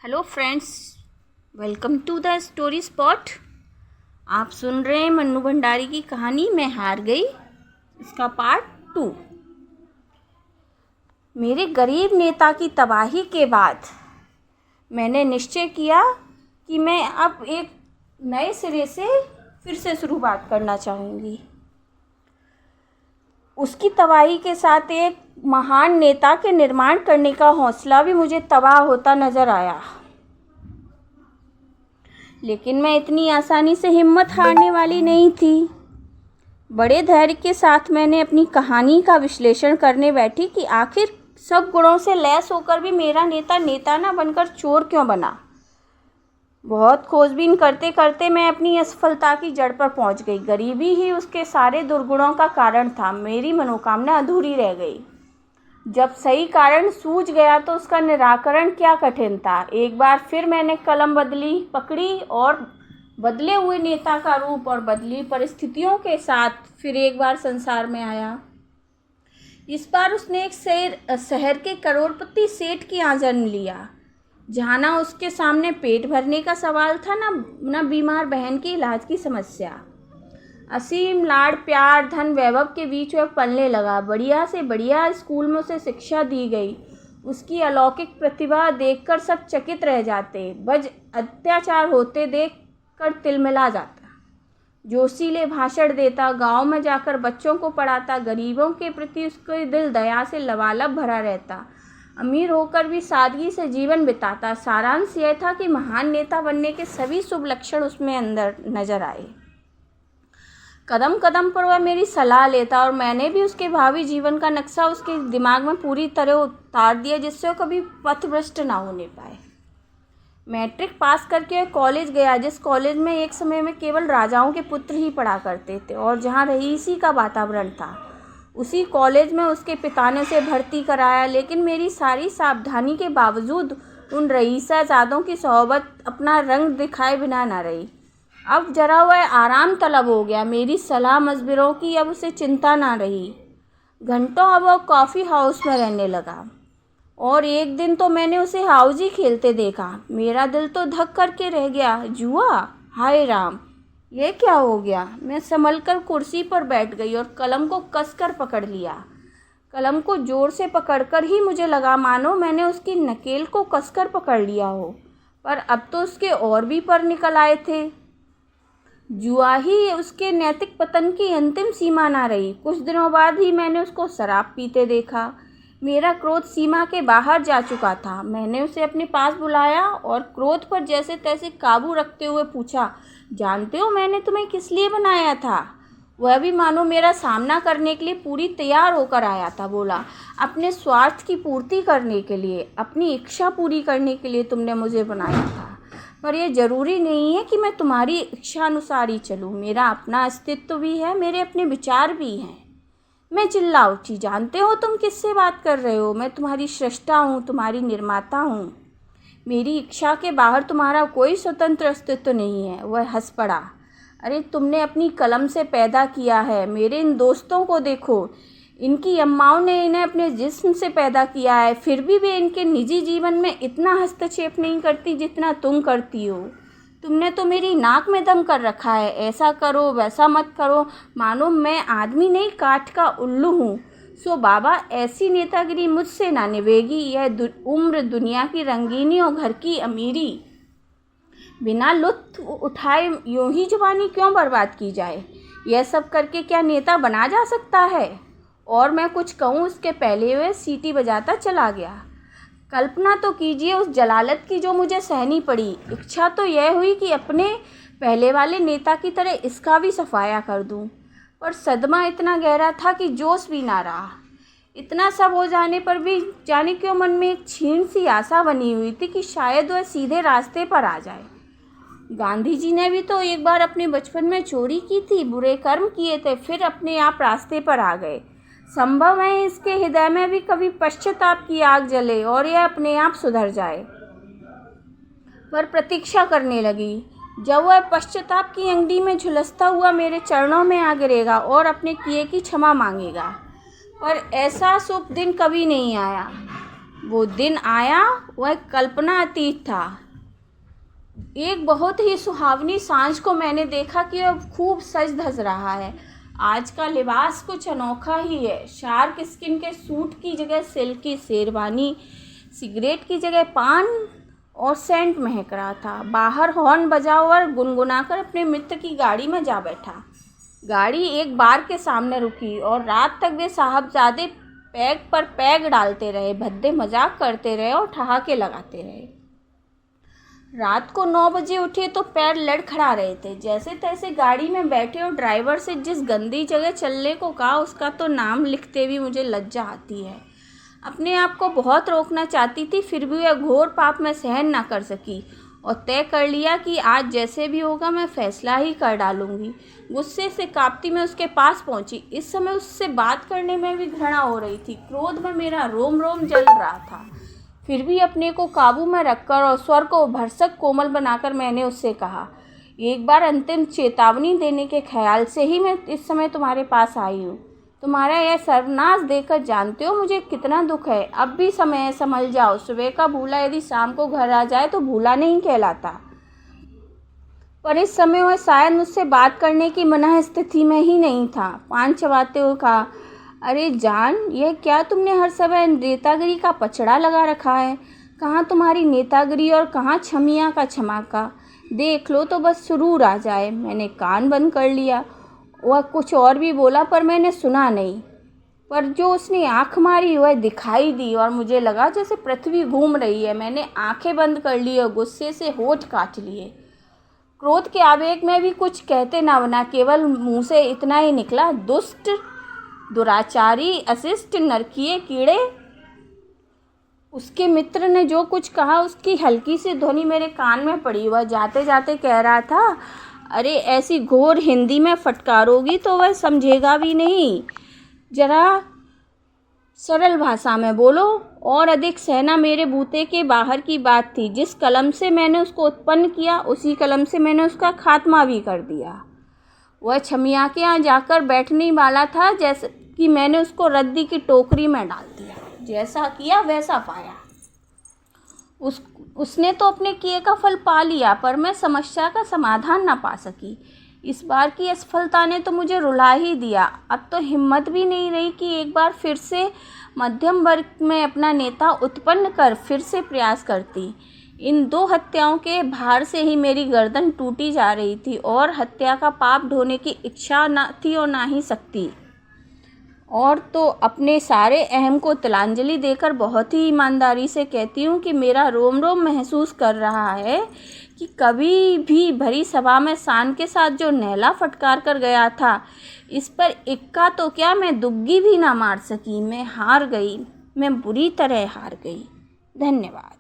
Hello friends, welcome to the story spot. आप सुन रहे हैं मन्नू भंडारी की कहानी मैं हार गई, इसका पार्ट 2। मेरे गरीब नेता की तबाही के बाद मैंने निश्चय किया कि मैं अब एक नए सिरे से फिर से शुरुआत करना चाहूँगी। उसकी तबाही के साथ एक महान नेता के निर्माण करने का हौसला भी मुझे तबाह होता नजर आया। लेकिन मैं इतनी आसानी से हिम्मत हारने वाली नहीं थी। बड़े धैर्य के साथ मैंने अपनी कहानी का विश्लेषण करने बैठी कि आखिर सब गुणों से लैस होकर भी मेरा नेता नेता ना बनकर चोर क्यों बना। बहुत खोजबीन करते करते मैं अपनी असफलता की जड़ पर पहुंच गई। गरीबी ही उसके सारे दुर्गुणों का कारण था। मेरी मनोकामना अधूरी रह गई। जब सही कारण सूझ गया तो उसका निराकरण क्या कठिन था। एक बार फिर मैंने कलम पकड़ी और बदले हुए नेता का रूप और बदली परिस्थितियों के साथ फिर एक बार संसार में आया। इस बार उसने एक शहर के करोड़पति सेठ की यहाँ जन्म लिया, जहाँ ना उसके सामने पेट भरने का सवाल था, ना बीमार बहन की इलाज की समस्या। असीम लाड़ प्यार धन वैभव के बीच वह पलने लगा। बढ़िया से बढ़िया स्कूल में उसे शिक्षा दी गई। उसकी अलौकिक प्रतिभा देखकर सब चकित रह जाते। बज अत्याचार होते देखकर तिलमिला जाता। जोशीले भाषण देता, गांव में जाकर बच्चों को पढ़ाता। गरीबों के प्रति उसका दिल दया से लबालब भरा रहता। अमीर होकर भी सादगी से जीवन बिताता। सारांश यह था कि महान नेता बनने के सभी शुभ लक्षण उसमें अंदर नजर आए। कदम कदम पर वह मेरी सलाह लेता और मैंने भी उसके भावी जीवन का नक्शा उसके दिमाग में पूरी तरह उतार दिया, जिससे वो कभी पथभ्रष्ट ना होने पाए। मैट्रिक पास करके वह कॉलेज गया, जिस कॉलेज में एक समय में केवल राजाओं के पुत्र ही पढ़ा करते थे और जहाँ रईसी का वातावरण था। उसी कॉलेज में उसके पिता ने उसे भर्ती कराया। लेकिन मेरी सारी सावधानी के बावजूद उन रईसाजादों की सोहबत अपना रंग दिखाए बिना न रही। अब जरा वह आराम तलब हो गया। मेरी सलाह मशवरों की अब उसे चिंता ना रही। घंटों अब वह कॉफ़ी हाउस में रहने लगा और एक दिन तो मैंने उसे हाउजी खेलते देखा। मेरा दिल तो धक करके रह गया। जुआ? हाय राम, यह क्या हो गया। मैं संभल कर कुर्सी पर बैठ गई और कलम को कसकर पकड़ लिया। कलम को जोर से पकड़कर ही मुझे लगा मानो मैंने उसकी नकेल को कसकर पकड़ लिया हो, पर अब तो उसके और भी पर निकल आए थे। जुआ ही उसके नैतिक पतन की अंतिम सीमा ना रही। कुछ दिनों बाद ही मैंने उसको शराब पीते देखा। मेरा क्रोध सीमा के बाहर जा चुका था। मैंने उसे अपने पास बुलाया और क्रोध पर जैसे तैसे काबू रखते हुए पूछा, जानते हो मैंने तुम्हें किस लिए बनाया था? वह भी मानो मेरा सामना करने के लिए पूरी तैयार होकर आया था। बोला, अपने स्वार्थ की पूर्ति करने के लिए, अपनी इच्छा पूरी करने के लिए तुमने मुझे बनाया था। पर यह ज़रूरी नहीं है कि मैं तुम्हारी इच्छा अनुसार ही चलूँ। मेरा अपना अस्तित्व भी है, मेरे अपने विचार भी हैं। मैं चिल्ला उठी, जानते हो तुम किससे बात कर रहे हो? मैं तुम्हारी सृष्टा हूँ, तुम्हारी निर्माता हूँ। मेरी इच्छा के बाहर तुम्हारा कोई स्वतंत्र अस्तित्व नहीं है। वह हंस पड़ा। अरे तुमने अपनी कलम से पैदा किया है। मेरे इन दोस्तों को देखो, इनकी अम्माओं ने इन्हें अपने जिस्म से पैदा किया है, फिर भी वे इनके निजी जीवन में इतना हस्तक्षेप नहीं करती जितना तुम करती हो। तुमने तो मेरी नाक में दम कर रखा है। ऐसा करो वैसा मत करो, मानो मैं आदमी नहीं काठ का उल्लू हूँ। सो बाबा, ऐसी नेतागिरी मुझसे ना निभेगी। यह उम्र दुनिया की रंगीनी और घर की अमीरी बिना लुत्फ उठाए यूं ही जवानी क्यों बर्बाद की जाए? यह सब करके क्या नेता बना जा सकता है? और मैं कुछ कहूँ उसके पहले वह सीटी बजाता चला गया। कल्पना तो कीजिए उस जलालत की जो मुझे सहनी पड़ी। इच्छा तो यह हुई कि अपने पहले वाले नेता की तरह इसका भी सफाया कर दूं, पर सदमा इतना गहरा था कि जोश भी ना रहा। इतना सब हो जाने पर भी जाने क्यों मन में एक क्षीण सी आशा बनी हुई थी कि शायद वह सीधे रास्ते पर आ जाए। गांधी जी ने भी तो एक बार अपने बचपन में चोरी की थी, बुरे कर्म किए थे, फिर अपने आप रास्ते पर आ गए। संभव है इसके हृदय में भी कभी पश्चाताप की आग जले और यह अपने आप सुधर जाए। पर प्रतीक्षा करने लगी। जब वह पश्चाताप की अंगड़ी में झुलसता हुआ मेरे चरणों में आ गिरेगा और अपने किए की क्षमा मांगेगा। पर ऐसा शुभ दिन कभी नहीं आया। वो दिन आया, वह कल्पना अतीत था। एक बहुत ही सुहावनी सांझ को मैंने देखा कि वह खूब सज धज रहा है। आज का लिबास कुछ अनोखा ही है। शार्क स्किन के सूट की जगह सिल्क की शेरवानी, सिगरेट की जगह पान और सेंट महक रहा था। बाहर हॉर्न बजा और गुनगुनाकर अपने मित्र की गाड़ी में जा बैठा। गाड़ी एक बार के सामने रुकी और रात तक वे साहबजादे पैग पर पैग डालते रहे, भद्दे मजाक करते रहे और ठहाके लगाते रहे। रात को 9 बजे उठे तो पैर लड़खड़ा रहे थे। जैसे तैसे गाड़ी में बैठे और ड्राइवर से जिस गंदी जगह चलने को कहा, उसका तो नाम लिखते भी मुझे लज्जा आती है। अपने आप को बहुत रोकना चाहती थी, फिर भी वह घोर पाप में सहन ना कर सकी और तय कर लिया कि आज जैसे भी होगा मैं फैसला ही कर डालूंगी। गुस्से से कांपती मैं उसके पास पहुंची। इस समय उससे बात करने में भी घृणा हो रही थी। क्रोध में मेरा रोम रोम जल रहा था। फिर भी अपने को काबू में रखकर और स्वर को भरसक कोमल बनाकर मैंने उससे कहा, एक बार अंतिम चेतावनी देने के ख्याल से ही मैं इस समय तुम्हारे पास आई हूँ। तुम्हारा यह सर्वनाश देखकर जानते हो मुझे कितना दुख है। अब भी समय है, संभल जाओ। सुबह का भूला यदि शाम को घर आ जाए तो भूला नहीं कहलाता। पर इस समय वह शायद मुझसे बात करने की मनः स्थिति में ही नहीं था। पान चबाते हुए कहा, अरे जान, यह क्या तुमने हर समय नेतागिरी का पचड़ा लगा रखा है? कहाँ तुम्हारी नेतागिरी और कहाँ छमिया का छमाका। देख लो तो बस सुरूर आ जाए। मैंने कान बंद कर लिया। वह कुछ और भी बोला पर मैंने सुना नहीं। पर जो उसने आंख मारी वह दिखाई दी और मुझे लगा जैसे पृथ्वी घूम रही है। मैंने आंखें बंद कर ली और गुस्से से होठ काट लिए। क्रोध के आवेग में भी कुछ कहते ना बना, केवल मुंह से इतना ही निकला, दुष्ट, दुराचारी, अशिष्ट, नरकीय कीड़े। उसके मित्र ने जो कुछ कहा उसकी हल्की सी ध्वनि मेरे कान में पड़ी। वह जाते जाते कह रहा था, अरे ऐसी घोर हिंदी में फटकारोगी तो वह समझेगा भी नहीं। जरा सरल भाषा में बोलो। और अधिक सहना मेरे बूते के बाहर की बात थी। जिस कलम से मैंने उसको उत्पन्न किया उसी कलम से मैंने उसका खात्मा भी कर दिया। वह छमिया के यहाँ जाकर बैठने वाला था, जैसे कि मैंने उसको रद्दी की टोकरी में डाल दिया। जैसा किया वैसा पाया। उसने तो अपने किए का फल पा लिया, पर मैं समस्या का समाधान ना पा सकी। इस बार की असफलता ने तो मुझे रुला ही दिया। अब तो हिम्मत भी नहीं रही कि एक बार फिर से मध्यम वर्ग में अपना नेता उत्पन्न कर फिर से प्रयास करती। इन 2 हत्याओं के भार से ही मेरी गर्दन टूटी जा रही थी और हत्या का पाप ढोने की इच्छा न थी और ना ही सकती। और तो अपने सारे अहम को तिलांजलि देकर बहुत ही ईमानदारी से कहती हूँ कि मेरा रोम रोम महसूस कर रहा है कि कभी भी भरी सभा में शान के साथ जो नैला फटकार कर गया था, इस पर इक्का तो क्या मैं दुग्गी भी ना मार सकी। मैं हार गई, मैं बुरी तरह हार गई। धन्यवाद।